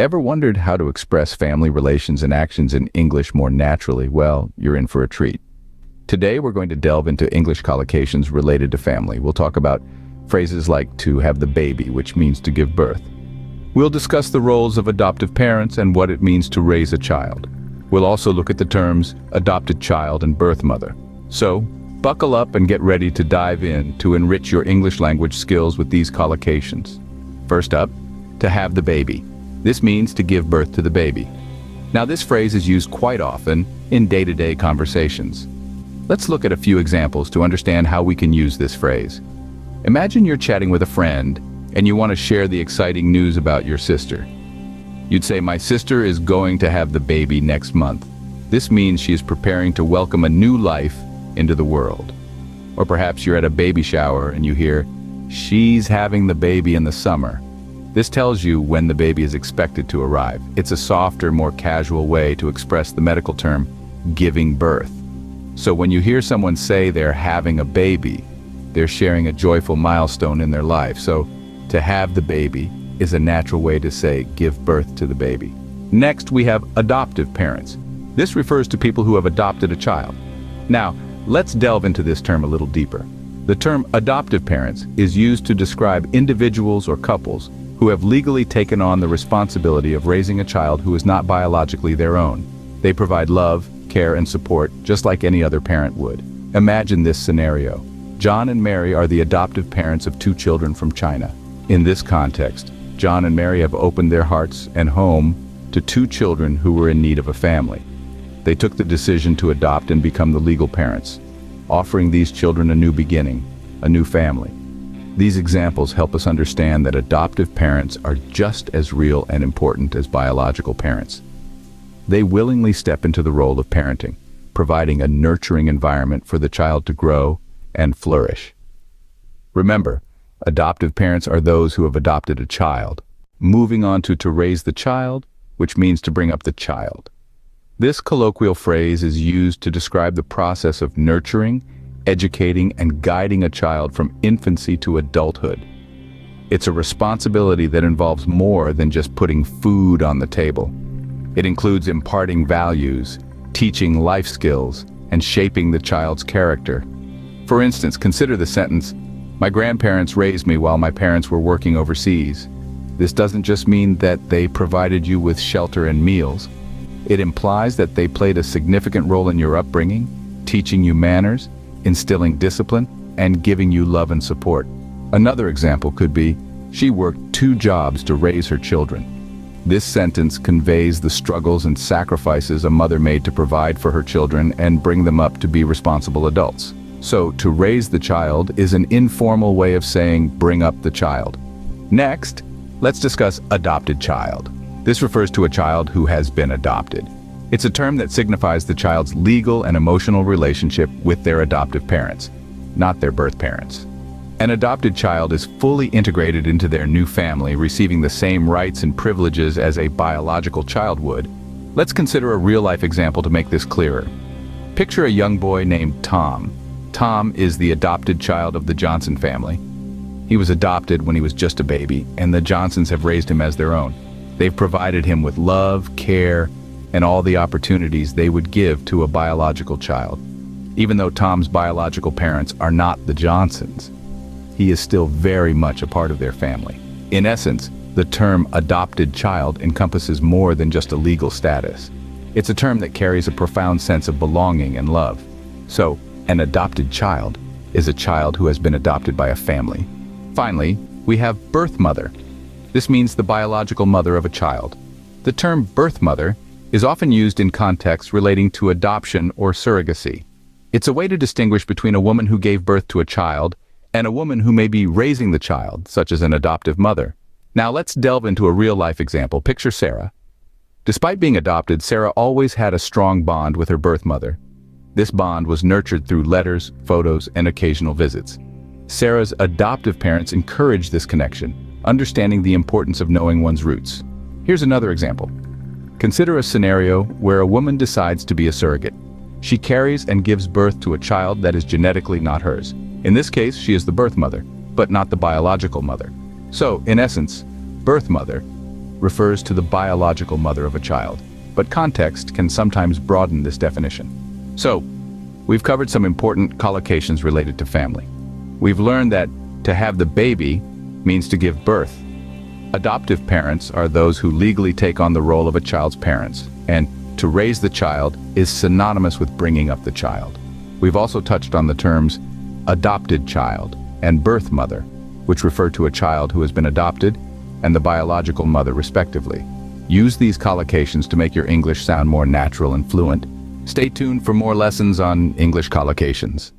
Ever wondered how to express family relations and actions in English more naturally? Well, you're in for a treat. Today, we're going to delve into English collocations related to family. We'll talk about phrases like to have the baby, which means to give birth. We'll discuss the roles of adoptive parents and what it means to raise a child. We'll also look at the terms adopted child and birth mother. So, buckle up and get ready to dive in to enrich your English language skills with these collocations. First up, to have the baby. This means to give birth to the baby. Now, this phrase is used quite often in day-to-day conversations. Let's look at a few examples to understand how we can use this phrase. Imagine you're chatting with a friend and you want to share the exciting news about your sister. You'd say, "My sister is going to have the baby next month." This means she is preparing to welcome a new life into the world. Or perhaps you're at a baby shower and you hear, "She's having the baby in the summer." This tells you when the baby is expected to arrive. It's a softer, more casual way to express the medical term, giving birth. So when you hear someone say they're having a baby, they're sharing a joyful milestone in their life. So to have the baby is a natural way to say give birth to the baby. Next, we have adoptive parents. This refers to people who have adopted a child. Now, let's delve into this term a little deeper. The term adoptive parents is used to describe individuals or couples who have legally taken on the responsibility of raising a child who is not biologically their own. They provide love, care, and support just like any other parent would. Imagine this scenario. John and Mary are the adoptive parents of 2 children from China. In this context, John and Mary have opened their hearts and home to 2 children who were in need of a family. They took the decision to adopt and become the legal parents, offering these children a new beginning, a new family. These examples help us understand that adoptive parents are just as real and important as biological parents. They willingly step into the role of parenting, providing a nurturing environment for the child to grow and flourish. Remember, adoptive parents are those who have adopted a child. Moving on to raise the child, which means to bring up the child. This colloquial phrase is used to describe the process of nurturing, educating, and guiding a child from infancy to adulthood. It's a responsibility that involves more than just putting food on the table. It includes imparting values, teaching life skills, and shaping the child's character. For instance, consider the sentence, "My grandparents raised me while my parents were working overseas." This doesn't just mean that they provided you with shelter and meals. It implies that they played a significant role in your upbringing, teaching you manners, instilling discipline, and giving you love and support. Another example could be, "She worked 2 jobs to raise her children." This sentence conveys the struggles and sacrifices a mother made to provide for her children and bring them up to be responsible adults. So, to raise the child is an informal way of saying bring up the child. Next, let's discuss adopted child. This refers to a child who has been adopted. It's a term that signifies the child's legal and emotional relationship with their adoptive parents, not their birth parents. An adopted child is fully integrated into their new family, receiving the same rights and privileges as a biological child would. Let's consider a real-life example to make this clearer. Picture a young boy named Tom. Tom is the adopted child of the Johnson family. He was adopted when he was just a baby, and the Johnsons have raised him as their own. They've provided him with love, care, and all the opportunities they would give to a biological child. Even though Tom's biological parents are not the Johnsons, he is still very much a part of their family. In essence, the term adopted child encompasses more than just a legal status. It's a term that carries a profound sense of belonging and love. So, an adopted child is a child who has been adopted by a family. Finally, we have birth mother. This means the biological mother of a child. The term birth mother is often used in contexts relating to adoption or surrogacy. It's a way to distinguish between a woman who gave birth to a child and a woman who may be raising the child, such as an adoptive mother. Now let's delve into a real-life example. Picture Sarah. Despite being adopted, Sarah always had a strong bond with her birth mother. This bond was nurtured through letters, photos, and occasional visits. Sarah's adoptive parents encouraged this connection, understanding the importance of knowing one's roots. Here's another example. Consider a scenario where a woman decides to be a surrogate. She carries and gives birth to a child that is genetically not hers. In this case, she is the birth mother, but not the biological mother. So, in essence, birth mother refers to the biological mother of a child, but context can sometimes broaden this definition. So, we've covered some important collocations related to family. We've learned that to have the baby means to give birth. Adoptive parents are those who legally take on the role of a child's parents, and to raise the child is synonymous with bringing up the child. We've also touched on the terms adopted child and birth mother, which refer to a child who has been adopted and the biological mother respectively. Use these collocations to make your English sound more natural and fluent. Stay tuned for more lessons on English collocations.